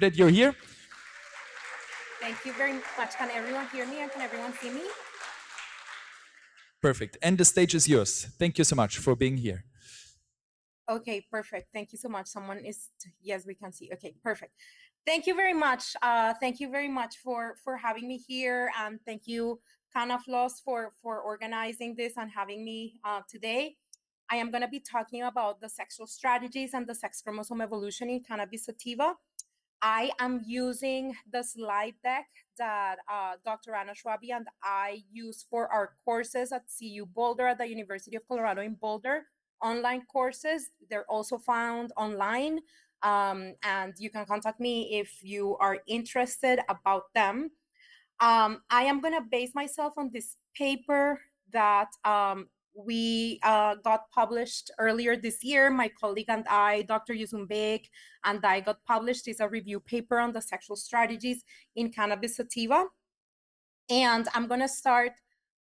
that you're here. Thank you very much. Can everyone hear me and can everyone see me? Perfect. And the stage is yours. Thank you so much for being here. Okay, perfect. Thank you so much. Someone is, yes, we can see. Okay, perfect. Thank you very much. Thank you very much for having me here. And thank you, Canaflos, for organizing this and having me today. I am going to be talking about the sexual strategies and the sex chromosome evolution in cannabis sativa. I am using the slide deck that Dr. Anna Schwabi and I use for our courses at CU Boulder at the University of Colorado in Boulder. Online courses, they're also found online, and you can contact me if you are interested about them. I am going to base myself on this paper that we got published earlier this year. My colleague and I, Dr. Yusum Beg, and I got published. It's a review paper on the sexual strategies in cannabis sativa. And I'm going to start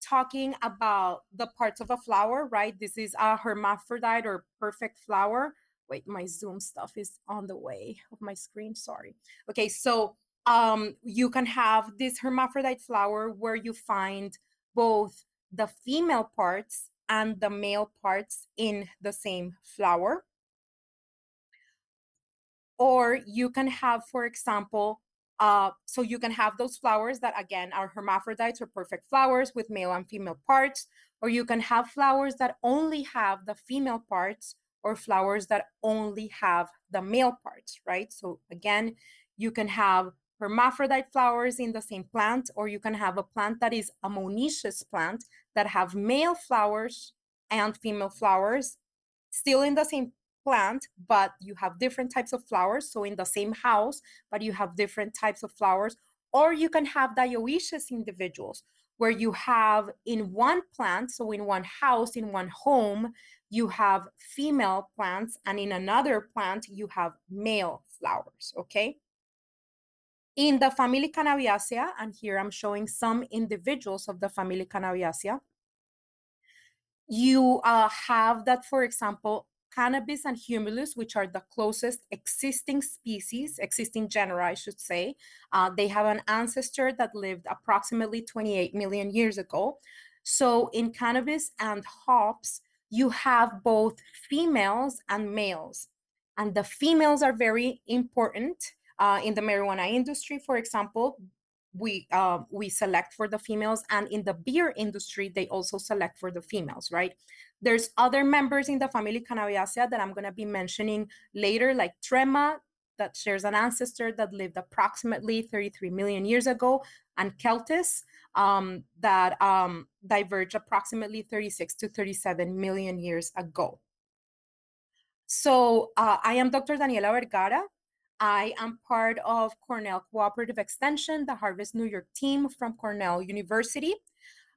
talking about the parts of a flower, right? This is a hermaphrodite or perfect flower. Wait, my Zoom stuff is on the way of my screen, sorry. Okay, so you can have this hermaphrodite flower where you find both the female parts and the male parts in the same flower. Or you can have, for example, so you can have those flowers that, again, are hermaphrodites or perfect flowers with male and female parts, or you can have flowers that only have the female parts or flowers that only have the male parts, right? So again, you can have hermaphrodite flowers in the same plant, or you can have a plant that is a monoecious plant that have male flowers and female flowers still in the same plant, but you have different types of flowers. So in the same house, but you have different types of flowers. Or you can have dioecious individuals where you have in one plant, so in one house, in one home, you have female plants, and in another plant, you have male flowers, okay? In the family Cannabiaceae, and here I'm showing some individuals of the family Cannabiaceae, you have that, for example, Cannabis and Humulus, which are the closest existing species, existing genera, I should say. They have an ancestor that lived approximately 28 million years ago. So in cannabis and hops, you have both females and males. And the females are very important. In the marijuana industry, for example, we select for the females, and in the beer industry, they also select for the females, right? There's other members in the family Cannabiaceae that I'm going to be mentioning later, like Trema, that shares an ancestor that lived approximately 33 million years ago, and Celtis, that diverged approximately 36 to 37 million years ago. So I am Dr. Daniela Vergara. I am part of Cornell Cooperative Extension, the Harvest New York team from Cornell University.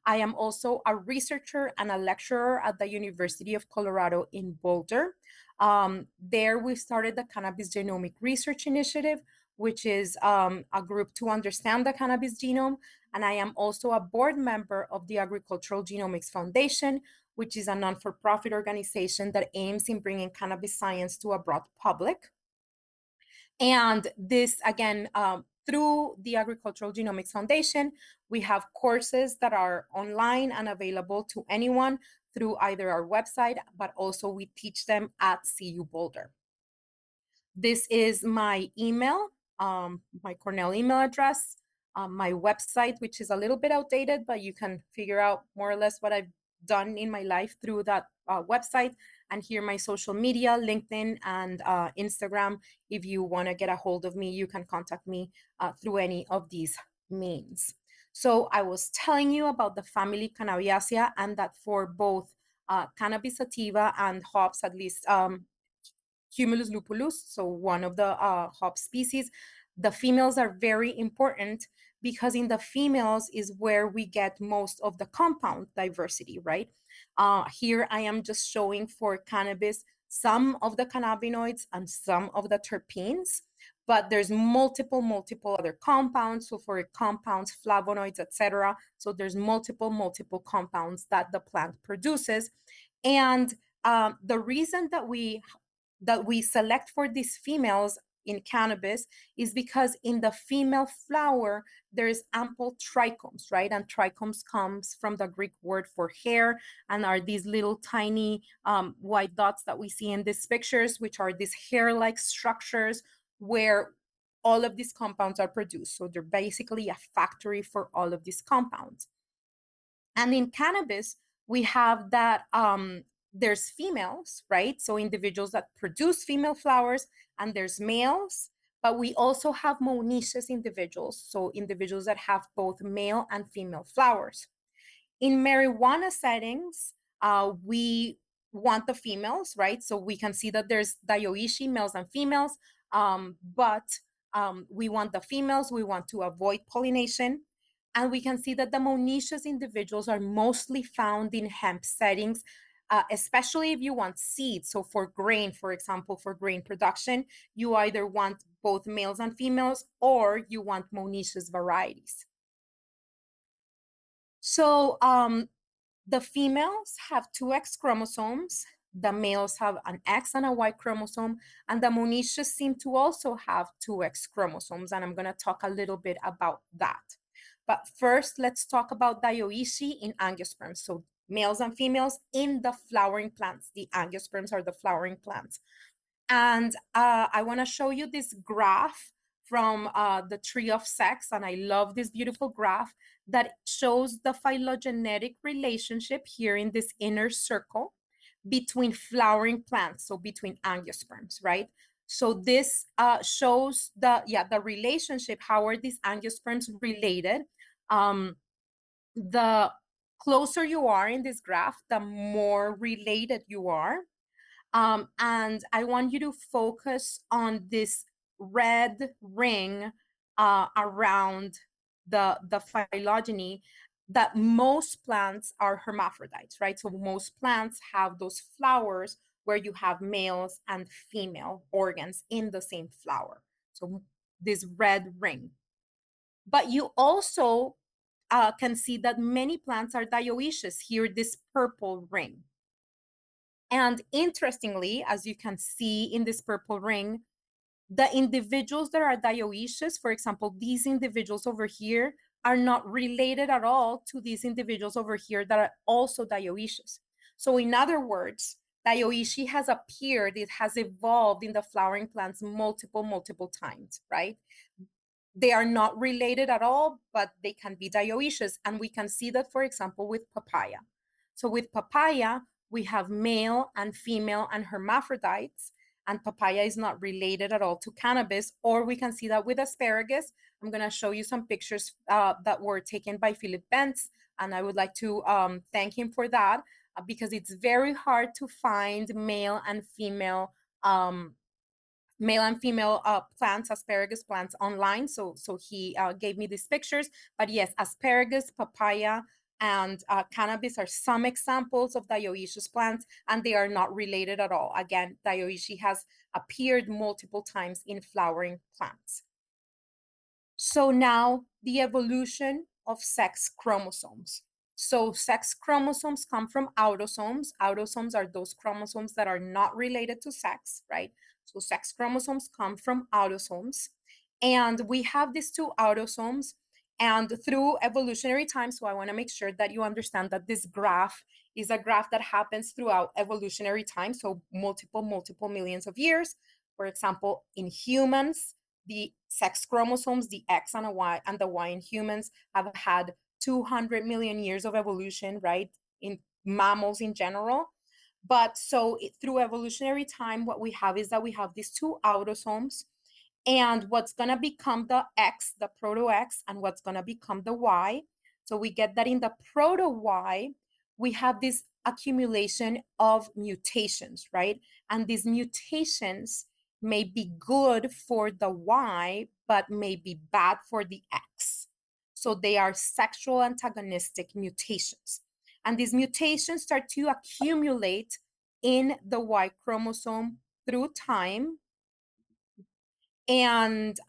I am also a researcher and a lecturer at the University of Colorado in Boulder. There we started the Cannabis Genomic Research Initiative, which is a group to understand the cannabis genome. And I am also a board member of the Agricultural Genomics Foundation, which is a non-for-profit organization that aims in bringing cannabis science to a broad public. And this, again, through the Agricultural Genomics Foundation, we have courses that are online and available to anyone through either our website, but also we teach them at CU Boulder. This is my email, my Cornell email address, my website, which is a little bit outdated, but you can figure out more or less what I've done in my life through that website. And here my social media, LinkedIn and Instagram. If you want to get a hold of me, you can contact me through any of these means. So I was telling you about the family Cannabiaceae, and that for both Cannabis sativa and hops, at least Cumulus lupulus, so one of the hop species, the females are very important because in the females is where we get most of the compound diversity, right? Here I am just showing for cannabis some of the cannabinoids and some of the terpenes, but there's multiple other compounds. So for compounds, flavonoids, etc. So there's multiple compounds that the plant produces. And the reason that we select for these females in cannabis is because in the female flower, there's ample trichomes, right? And trichomes comes from the Greek word for hair and are these little tiny white dots that we see in these pictures, which are these hair-like structures where all of these compounds are produced. So they're basically a factory for all of these compounds. And in cannabis, we have that there's females, right? So individuals that produce female flowers, and there's males, but we also have monoecious individuals, so individuals that have both male and female flowers. In marijuana settings, we want the females, right? So we can see that there's dioecy, males and females, but we want the females, we want to avoid pollination. And we can see that the monoecious individuals are mostly found in hemp settings, especially if you want seeds. So for grain, for example, for grain production, you either want both males and females, or you want monoecious varieties. So the females have two X chromosomes, the males have an X and a Y chromosome, and the monoecious seem to also have two X chromosomes, and I'm going to talk a little bit about that. But first, let's talk about dioecy in angiosperms. So males and females in the flowering plants. The angiosperms are the flowering plants. And I want to show you this graph from the tree of sex. And I love this beautiful graph that shows the phylogenetic relationship here in this inner circle between flowering plants, so between angiosperms, right? So this shows the relationship. How are these angiosperms related? The closer you are in this graph, the more related you are. And I want you to focus on this red ring around the phylogeny, that most plants are hermaphrodites, right? So most plants have those flowers where you have males and female organs in the same flower. So this red ring. But you also can see that many plants are dioecious. Here, this purple ring. And interestingly, as you can see in this purple ring, the individuals that are dioecious, for example, these individuals over here, are not related at all to these individuals over here that are also dioecious. So in other words, dioecy has appeared, it has evolved in the flowering plants multiple times, right? They are not related at all, but they can be dioecious. And we can see that, for example, with papaya. So with papaya, we have male and female and hermaphrodites, and papaya is not related at all to cannabis. Or we can see that with asparagus. I'm going to show you some pictures that were taken by Philip Bentz, and I would like to thank him for that, because it's very hard to find male and female plants, asparagus plants online. So he gave me these pictures. But yes, asparagus, papaya, and cannabis are some examples of dioecious plants, and they are not related at all. Again, dioecy has appeared multiple times in flowering plants. So now the evolution of sex chromosomes. So sex chromosomes come from autosomes. Autosomes are those chromosomes that are not related to sex, right? So sex chromosomes come from autosomes. And we have these two autosomes, and through evolutionary time, so I want to make sure that you understand that this graph is a graph that happens throughout evolutionary time, so multiple millions of years. For example, in humans, the sex chromosomes, the X and the Y in humans, have had 200 million years of evolution, right? In mammals in general. But so through evolutionary time, what we have is that we have these two autosomes, and what's going to become the X, the proto-X, and what's going to become the Y. So we get that in the proto-Y, we have this accumulation of mutations, right? And these mutations may be good for the Y, but may be bad for the X. So they are sexual antagonistic mutations. And these mutations start to accumulate in the Y chromosome through time. And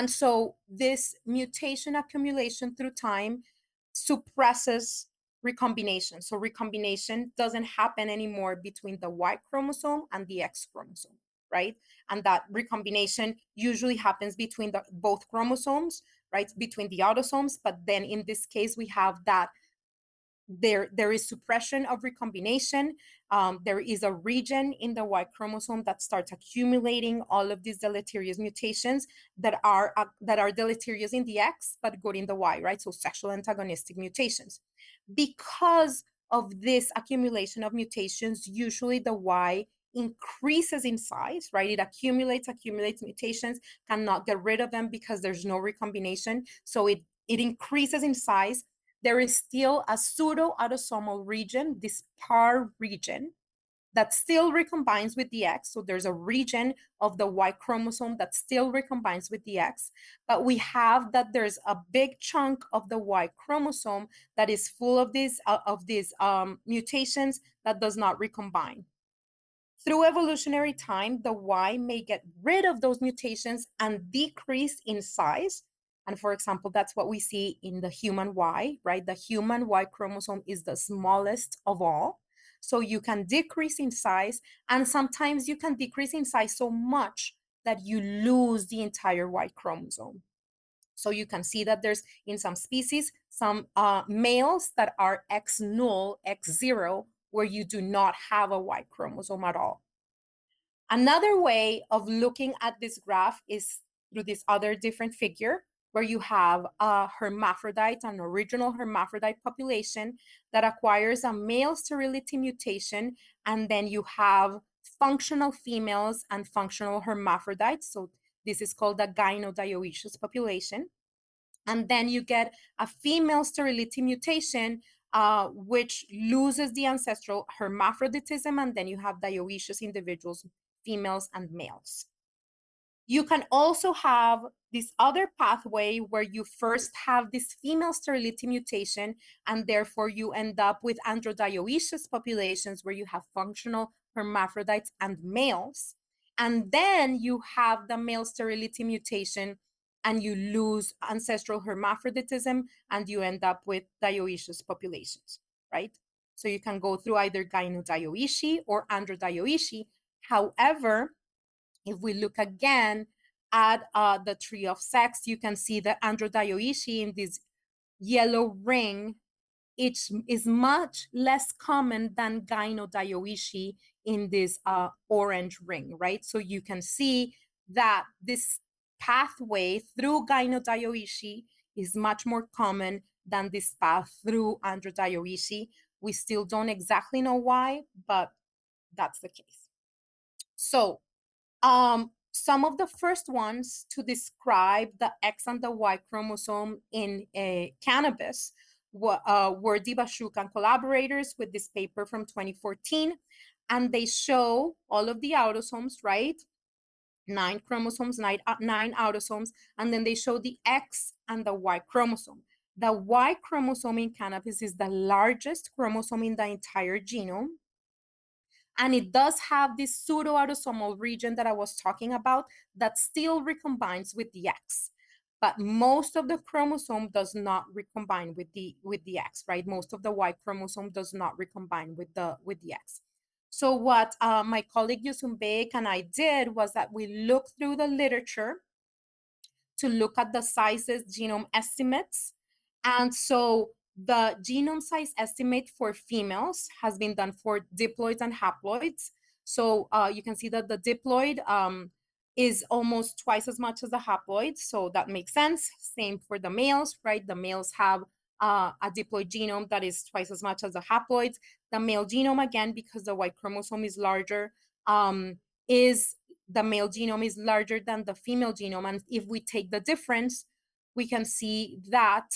so this mutation accumulation through time suppresses recombination. So recombination doesn't happen anymore between the Y chromosome and the X chromosome, right? And that recombination usually happens between both chromosomes, right? Between the autosomes. But then in this case, we have that there is suppression of recombination. There is a region in the Y chromosome that starts accumulating all of these deleterious mutations that are deleterious in the X, but good in the Y, right? So sexual antagonistic mutations. Because of this accumulation of mutations, usually the Y increases in size, right? It accumulates mutations, cannot get rid of them because there's no recombination. So it increases in size. There is still a pseudo-autosomal region, this PAR region, that still recombines with the X. So there's a region of the Y chromosome that still recombines with the X. But we have that there's a big chunk of the Y chromosome that is full of these mutations that does not recombine. Through evolutionary time, the Y may get rid of those mutations and decrease in size. And for example, that's what we see in the human Y, right? The human Y chromosome is the smallest of all. So you can decrease in size, and sometimes you can decrease in size so much that you lose the entire Y chromosome. So you can see that there's, in some species, some males that are X null, X zero, where you do not have a Y chromosome at all. Another way of looking at this graph is through this other different figure, where you have a hermaphrodite, an original hermaphrodite population that acquires a male sterility mutation, and then you have functional females and functional hermaphrodites. So this is called the gynodioecious population. And then you get a female sterility mutation, which loses the ancestral hermaphroditism, and then you have dioecious individuals, females and males. You can also have this other pathway where you first have this female sterility mutation, and therefore you end up with androdioecious populations where you have functional hermaphrodites and males. And then you have the male sterility mutation and you lose ancestral hermaphroditism and you end up with dioecious populations, right? So you can go through either gynodioeci or androdioeci. However, if we look again at the tree of sex, you can see that androdioeci in this yellow ring, it is much less common than gynodioeci in this orange ring, right? So you can see that this pathway through gynodioeci is much more common than this path through androdioeci. We still don't exactly know why, but that's the case. So some of the first ones to describe the X and the Y chromosome in cannabis were Dibashuk and collaborators with this paper from 2014. And they show all of the autosomes, right? 9 chromosomes, 9 autosomes, and then they show the X and the Y chromosome. The Y chromosome in cannabis is the largest chromosome in the entire genome. And it does have this pseudo-autosomal region that I was talking about that still recombines with the X. But most of the chromosome does not recombine with the X, right? Most of the Y chromosome does not recombine with the X. So what my colleague Yusum Beik and I did was that we looked through the literature to look at the sizes, genome estimates. And so the genome size estimate for females has been done for diploids and haploids. So you can see that the diploid is almost twice as much as the haploid. So that makes sense. Same for the males, right? The males have a diploid genome that is twice as much as the haploids. The male genome, again, because the Y chromosome is larger, the male genome is larger than the female genome. And if we take the difference, we can see that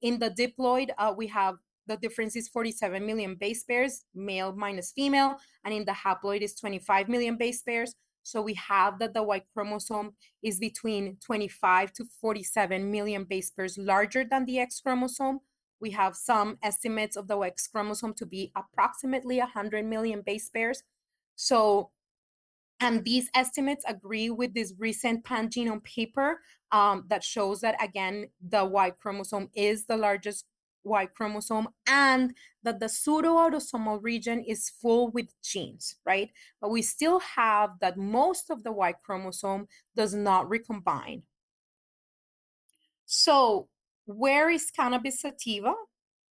in the diploid, we have the difference is 47 million base pairs, male minus female, and in the haploid is 25 million base pairs. So we have that the Y chromosome is between 25 to 47 million base pairs larger than the X chromosome. We have some estimates of the X chromosome to be approximately 100 million base pairs. So, and these estimates agree with this recent pangenome paper that shows that, again, the Y chromosome is the largest Y chromosome, and that the pseudoautosomal region is full with genes, right? But we still have that most of the Y chromosome does not recombine. So where is cannabis sativa?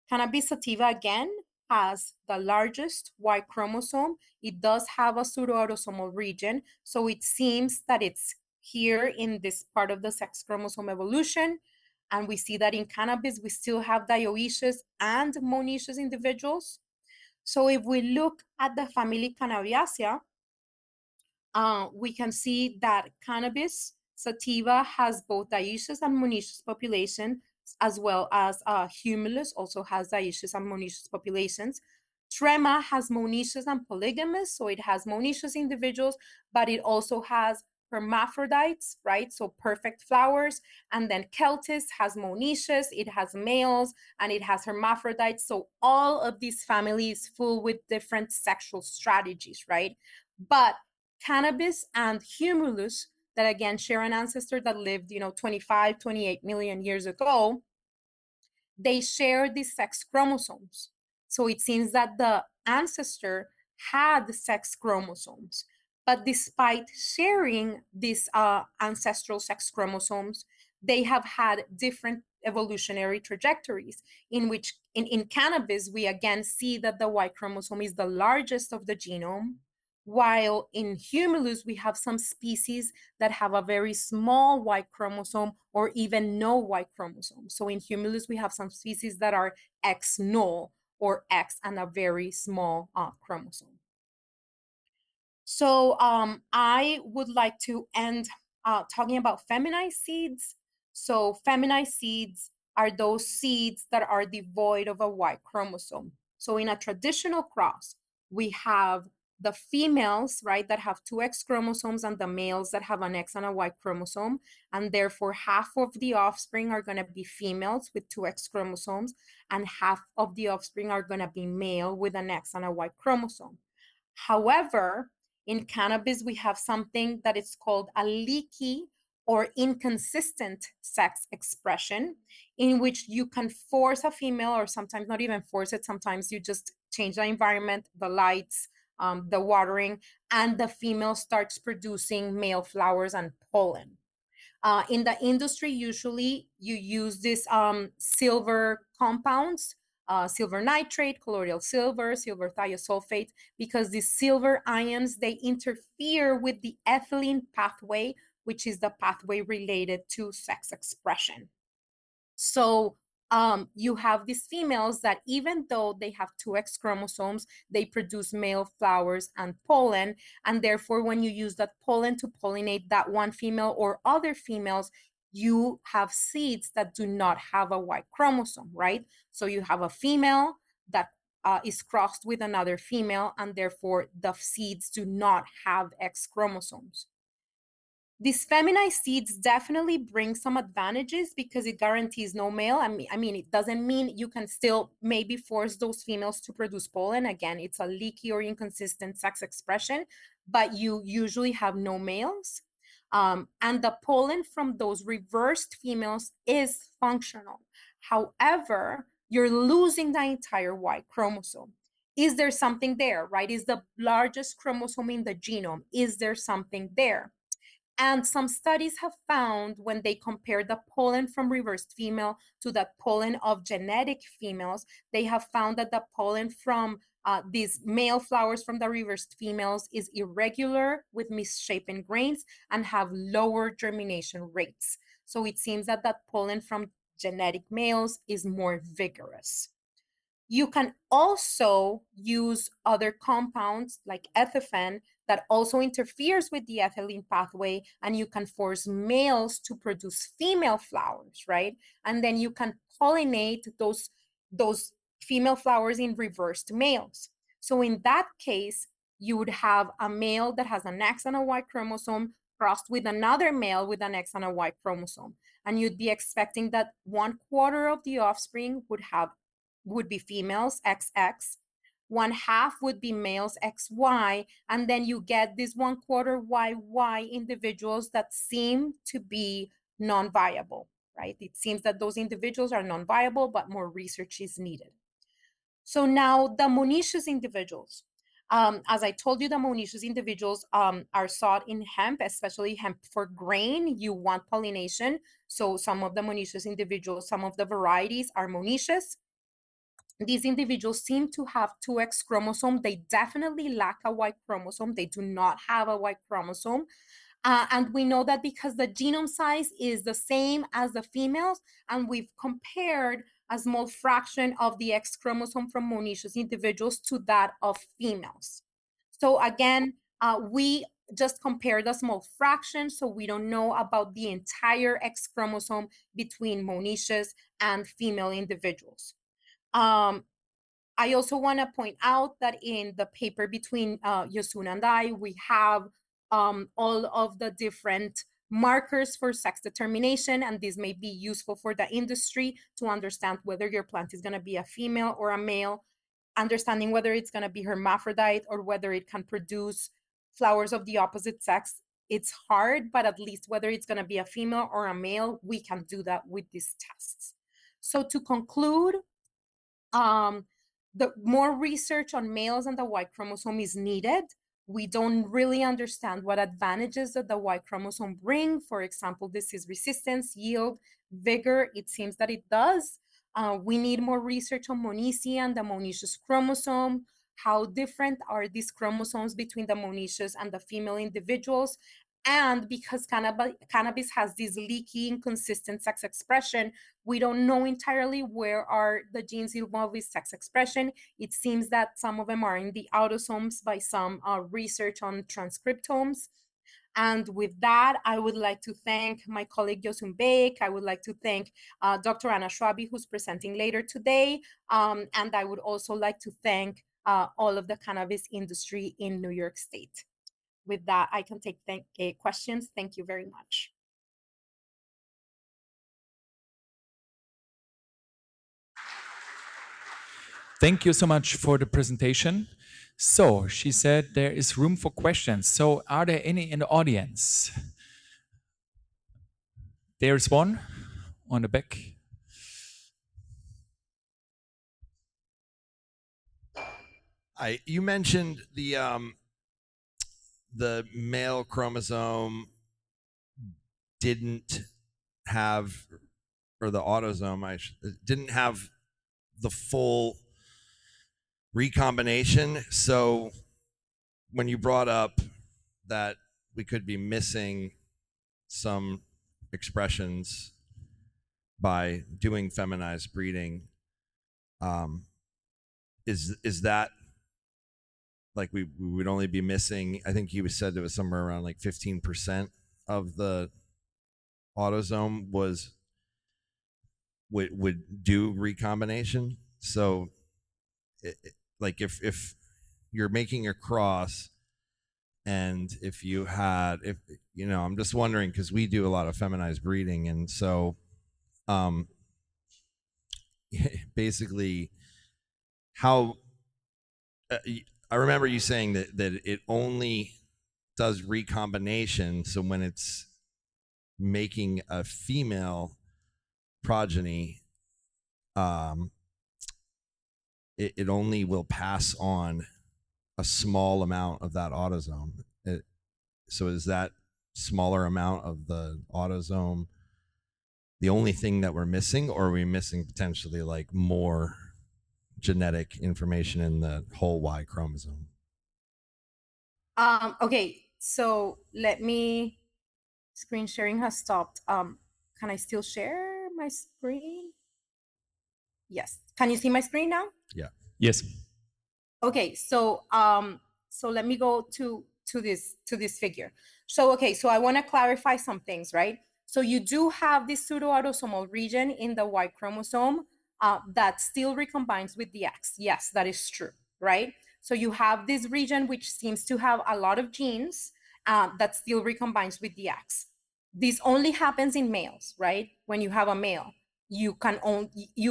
Cannabis sativa, again, has the largest Y chromosome. It does have a pseudoautosomal region, so it seems that it's here in this part of the sex chromosome evolution. And we see that in cannabis, we still have dioecious and monoecious individuals. So if we look at the family Cannabiaceae, we can see that cannabis sativa has both dioecious and monoecious population, as well as humulus also has dioecious and monoecious populations. Trema has monoecious and polygamous, so it has monoecious individuals, but it also has hermaphrodites, right? So perfect flowers. And then Celtis has monoecious, it has males, and it has hermaphrodites. So all of these families full with different sexual strategies, right? But cannabis and humulus, that again share an ancestor that lived 25, 28 million years ago, they share these sex chromosomes. So it seems that the ancestor had sex chromosomes, but despite sharing these ancestral sex chromosomes, they have had different evolutionary trajectories, in which in cannabis we again see that the Y chromosome is the largest of the genome, while in humulus we have some species that have a very small Y chromosome or even no Y chromosome. So in humulus we have some species that are X null, or X and a very small chromosome. So I would like to end talking about feminized seeds. So feminized seeds are those seeds that are devoid of a Y chromosome. So in a traditional cross, we have the females, right, that have two X chromosomes, and the males that have an X and a Y chromosome. And therefore, half of the offspring are going to be females with two X chromosomes, and half of the offspring are going to be male with an X and a Y chromosome. However, in cannabis, we have something that is called a leaky or inconsistent sex expression, in which you can force a female, or sometimes not even force it, sometimes you just change the environment, the lights, the watering, and the female starts producing male flowers and pollen. In the industry, usually you use these silver compounds, silver nitrate, colloidal silver, silver thiosulfate, because these silver ions, they interfere with the ethylene pathway, which is the pathway related to sex expression. So you have these females that, even though they have two X chromosomes, they produce male flowers and pollen. And therefore, when you use that pollen to pollinate that one female or other females, you have seeds that do not have a Y chromosome, right? So you have a female that is crossed with another female, and therefore the seeds do not have X chromosomes. These feminized seeds definitely bring some advantages because it guarantees no male. I mean, it doesn't mean you can still maybe force those females to produce pollen. Again, it's a leaky or inconsistent sex expression, but you usually have no males. And the pollen from those reversed females is functional. However, you're losing the entire Y chromosome. Is there something there, right? Is the largest chromosome in the genome? Is there something there? And some studies have found, when they compare the pollen from reversed female to the pollen of genetic females, they have found that the pollen from these male flowers from the reversed females is irregular with misshapen grains and have lower germination rates. So it seems that that pollen from genetic males is more vigorous. You can also use other compounds like ethafen that also interferes with the ethylene pathway, and you can force males to produce female flowers, right? And then you can pollinate those female flowers in reversed males. So in that case, you would have a male that has an X and a Y chromosome crossed with another male with an X and a Y chromosome. And you'd be expecting that 1/4 of the offspring would be females, XX, 1/2 would be males, XY, and then you get this 1/4 YY individuals that seem to be non-viable. right? It seems that those individuals are non-viable, but more research is needed. So now the monoecious individuals. As I told you, the monoecious individuals are sought in hemp, especially hemp for grain. You want pollination. So some of the monoecious individuals, some of the varieties are monoecious. These individuals seem to have two X chromosome. They definitely lack a Y chromosome. They do not have a Y chromosome. And we know that because the genome size is the same as the females, and we've compared a small fraction of the X chromosome from monoecious individuals to that of females. So again, we just compared a small fraction, so we don't know about the entire X chromosome between monoecious and female individuals. I also want to point out that in the paper between Yosun and I, we have all of the different markers for sex determination, and this may be useful for the industry to understand whether your plant is going to be a female or a male, understanding whether it's going to be hermaphrodite or whether it can produce flowers of the opposite sex. It's hard, but at least whether it's going to be a female or a male, we can do that with these tests. So to conclude, the more research on males and the Y chromosome is needed. We don't really understand what advantages that the Y chromosome bring. For example, disease resistance, yield, vigor. It seems that it does. We need more research on monoecy and the monoecious chromosome. How different are these chromosomes between the monoecious and the female individuals? And because cannabis has this leaky, inconsistent sex expression, we don't know entirely where are the genes involved with sex expression. It seems that some of them are in the autosomes by some research on transcriptomes. And with that, I would like to thank my colleague Yosun Beik. I would like to thank Dr. Anna Schwabi, who's presenting later today. And I would also like to thank all of the cannabis industry in New York State. With that, I can take questions. Thank you very much. Thank you so much for the presentation. So she said there is room for questions. So are there any in the audience? There's one on the back. You mentioned the male chromosome didn't have, or the autosome, didn't have the full recombination. So when you brought up that we could be missing some expressions by doing feminized breeding, is that like we would only be missing, I think you said it was somewhere around like 15% of the autosome would do recombination. So like if you're making a cross, and if I'm just wondering, because we do a lot of feminized breeding, and so basically how I remember you saying that it only does recombination. So when it's making a female progeny, it only will pass on a small amount of that autosome. So is that smaller amount of the autosome the only thing that we're missing, or are we missing potentially like more genetic information in the whole Y chromosome? Okay, so let me, screen sharing has stopped. Can I still share my screen? Yes. Can you see my screen now? Yeah. Yes. Okay, so let me go to this figure. So okay, so I want to clarify some things, right? So you do have this pseudoautosomal region in the Y chromosome that still recombines with the X. Yes, that is true, right? So you have this region which seems to have a lot of genes that still recombines with the X. This only happens in males, right? When you have a male, you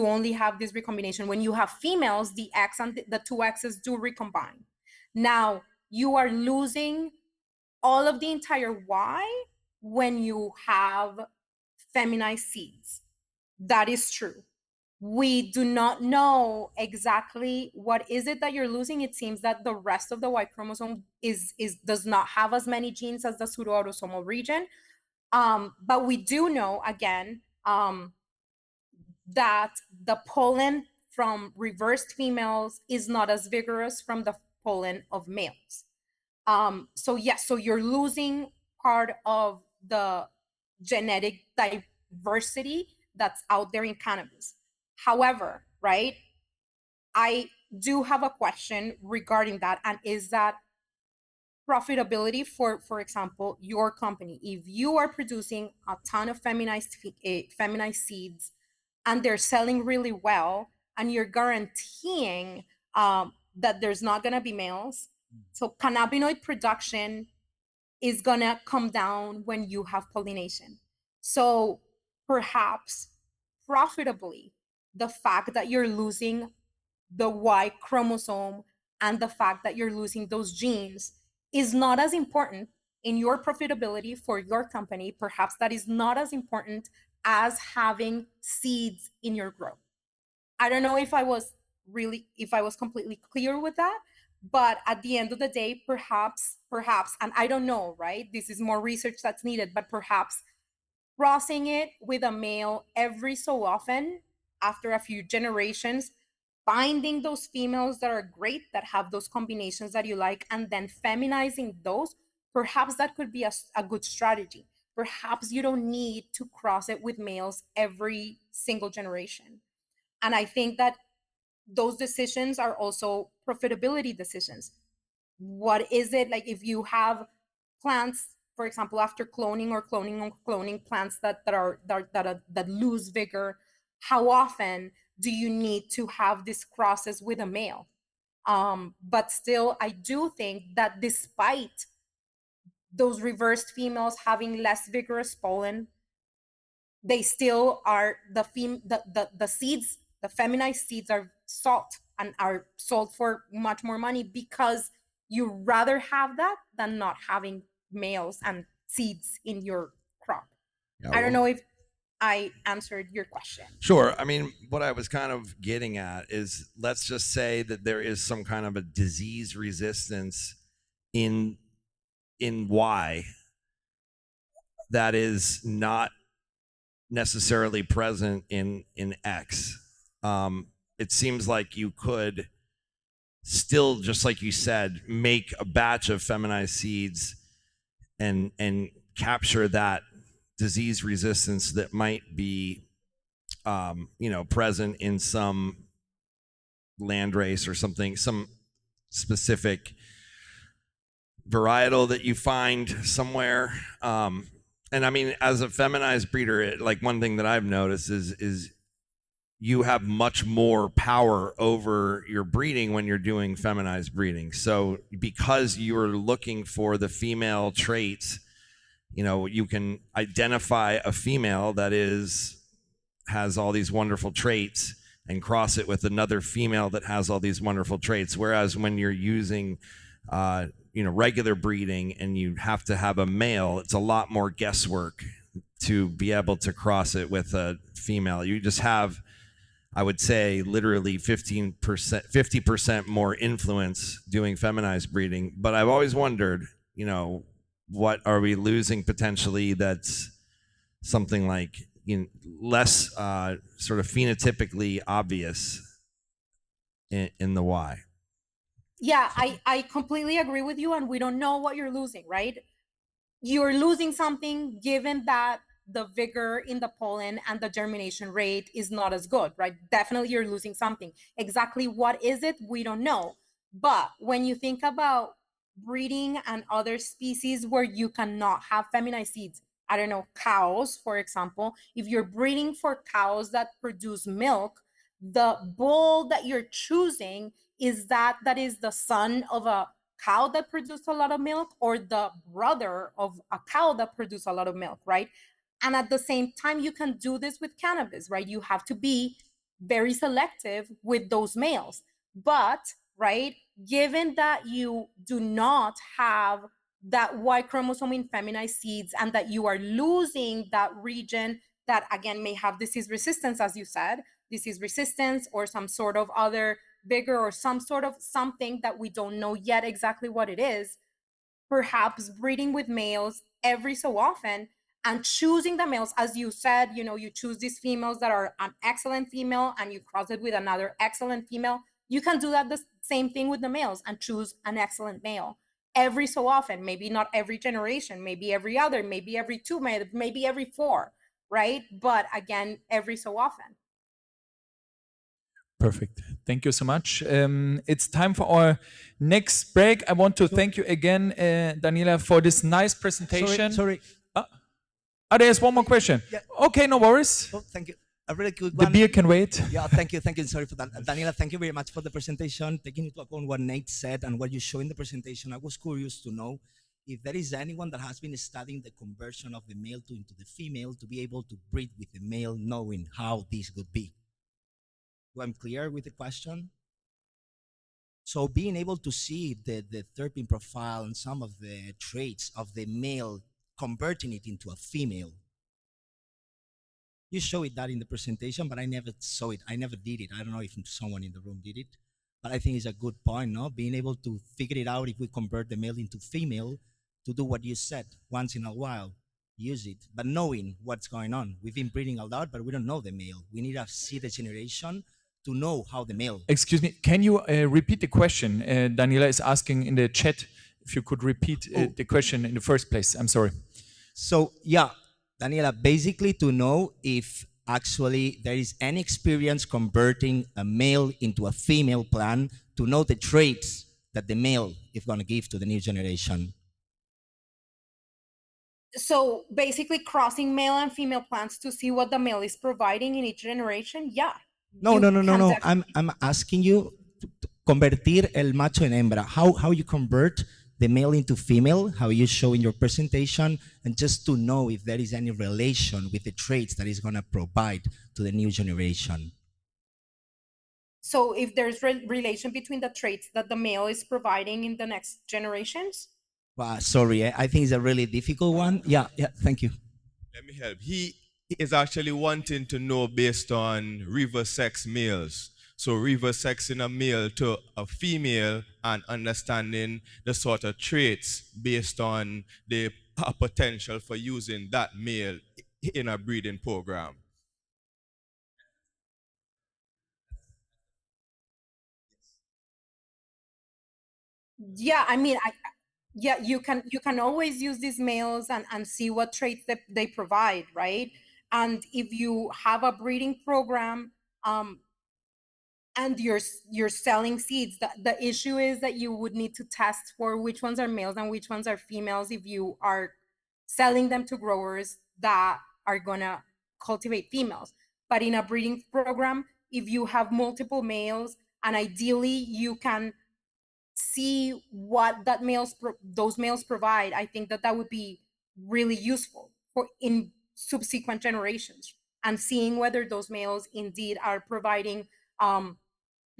only have this recombination. When you have females, the X and the two X's do recombine. Now you are losing all of the entire Y when you have feminized seeds. That is true. We do not know exactly what is it that you're losing. It seems that the rest of the Y chromosome does not have as many genes as the pseudoautosomal region. But we do know, again, that the pollen from reversed females is not as vigorous from the pollen of males. So yes, so you're losing part of the genetic diversity that's out there in cannabis. However, right, I do have a question regarding that, and is that profitability for example, your company. If you are producing a ton of feminized seeds and they're selling really well, and you're guaranteeing that there's not going to be males, so cannabinoid production is going to come down when you have pollination. So perhaps profitably, the fact that you're losing the Y chromosome and the fact that you're losing those genes is not as important in your profitability for your company. Perhaps that is not as important as having seeds in your grow. I don't know if I was completely clear with that, but at the end of the day, perhaps, and I don't know, right? This is more research that's needed, but perhaps crossing it with a male every so often after a few generations, finding those females that are great, that have those combinations that you like, and then feminizing those, perhaps that could be a good strategy. Perhaps you don't need to cross it with males every single generation. And I think that those decisions are also profitability decisions. What is it like if you have plants, for example, after cloning or cloning plants that lose vigor? How often do you need to have this crosses with a male? But still, I do think that despite those reversed females having less vigorous pollen, they still are the seeds, the feminized seeds are sought and are sold for much more money, because you rather have that than not having males and seeds in your crop. Yeah, I don't know if I answered your question. Sure. I mean, what I was kind of getting at is, let's just say that there is some kind of a disease resistance in Y that is not necessarily present in X. It seems like you could still, just like you said, make a batch of feminized seeds and capture that disease resistance that might be present in some landrace or something, some specific varietal that you find somewhere. And I mean, as a feminized breeder, like one thing that I've noticed is you have much more power over your breeding when you're doing feminized breeding. So because you're looking for the female traits, you can identify a female that has all these wonderful traits and cross it with another female that has all these wonderful traits. Whereas when you're using regular breeding and you have to have a male, it's a lot more guesswork to be able to cross it with a female. You just have, I would say, literally 50% more influence doing feminized breeding. But I've always wondered, what are we losing potentially that's something like less sort of phenotypically obvious in the Y? Yeah, I completely agree with you, and we don't know what you're losing, right? You're losing something given that the vigor in the pollen and the germination rate is not as good, right? Definitely you're losing something. Exactly what is it? We don't know. But when you think about breeding and other species where you cannot have feminized seeds, I don't know, cows, for example, if you're breeding for cows that produce milk, the bull that you're choosing is that is the son of a cow that produces a lot of milk, or the brother of a cow that produces a lot of milk, right? And at the same time, you can do this with cannabis, right? You have to be very selective with those males. But, right, given that you do not have that Y chromosome in feminized seeds and that you are losing that region that again may have disease resistance, as you said, disease resistance or some sort of other vigor or some sort of something that we don't know yet exactly what it is, perhaps breeding with males every so often and choosing the males, as you said, you choose these females that are an excellent female and you cross it with another excellent female. You can do that the same thing with the males and choose an excellent male every so often, maybe not every generation, maybe every other, maybe every two, maybe every four, right? But again, every so often. Perfect. Thank you so much. It's time for our next break. I want to thank you again, Daniela, for this nice presentation. Sorry. There's one more question. Yeah. Okay, no worries. Oh, thank you. A really good The one. beer can wait. Yeah, thank you. Sorry for that. Daniela, thank you very much for the presentation. Taking into account what Nate said and what you show in the presentation, I was curious to know if there is anyone that has been studying the conversion of the male into the female to be able to breed with the male, knowing how this would be. Do I'm clear with the question? So being able to see the terpene profile and some of the traits of the male, converting it into a female. You showed that in the presentation, but I never saw it. I never did it. I don't know if someone in the room did it, but I think it's a good point, no? Being able to figure it out if we convert the male into female to do what you said once in a while, use it, but knowing what's going on. We've been breeding a lot, but we don't know the male. We need to see the generation to know how the male. Excuse me, can you repeat the question? Daniela is asking in the chat if you could repeat the question in the first place. I'm sorry. So, yeah, Daniela, basically to know if actually there is any experience converting a male into a female plant, to know the traits that the male is going to give to the new generation. So basically crossing male and female plants to see what the male is providing in each generation. Yeah. No. I'm asking you to convertir el macho en hembra. How you convert the male into female, how you show in your presentation, and just to know if there is any relation with the traits that is going to provide to the new generation. So if there's relation between the traits that the male is providing in the next generations? Sorry, I think it's a really difficult one. Yeah, thank you. Let me help. He is actually wanting to know based on reverse sex males. So reverse sexing a male to a female and understanding the sort of traits based on the potential for using that male in a breeding program. Yeah, I mean, you can always use these males and see what traits that they provide, right? And if you have a breeding program, and you're selling seeds, the issue is that you would need to test for which ones are males and which ones are females if you are selling them to growers that are gonna cultivate females. But in a breeding program, if you have multiple males, and ideally you can see what those males provide, I think that would be really useful for in subsequent generations, and seeing whether those males indeed are providing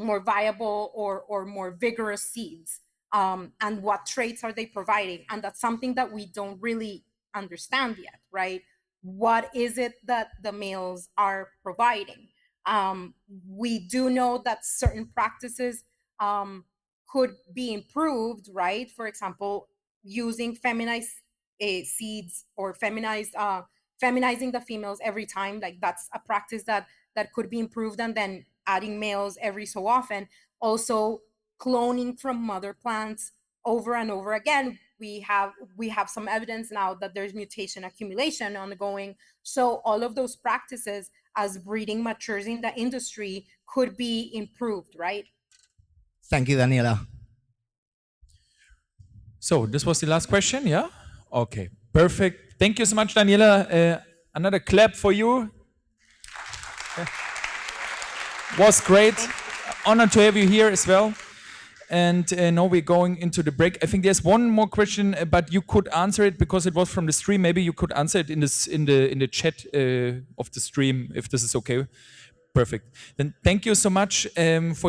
more viable or more vigorous seeds, and what traits are they providing. And that's something that we don't really understand yet, right? What is it that the males are providing? We do know that certain practices could be improved, right? For example, using feminized seeds or feminizing the females every time, like that's a practice that could be improved, and then adding males every so often. Also, cloning from mother plants over and over again. We have some evidence now that there's mutation accumulation ongoing. So all of those practices, as breeding matures in the industry, could be improved, right? Thank you, Daniela. So this was the last question, yeah? Okay, perfect. Thank you so much, Daniela. Another clap for you. Was great. Honored to have you here as well. And now we're going into the break. I think there's one more question, but you could answer it because it was from the stream. Maybe you could answer it in the chat of the stream, if this is okay. Perfect. Then thank you so much for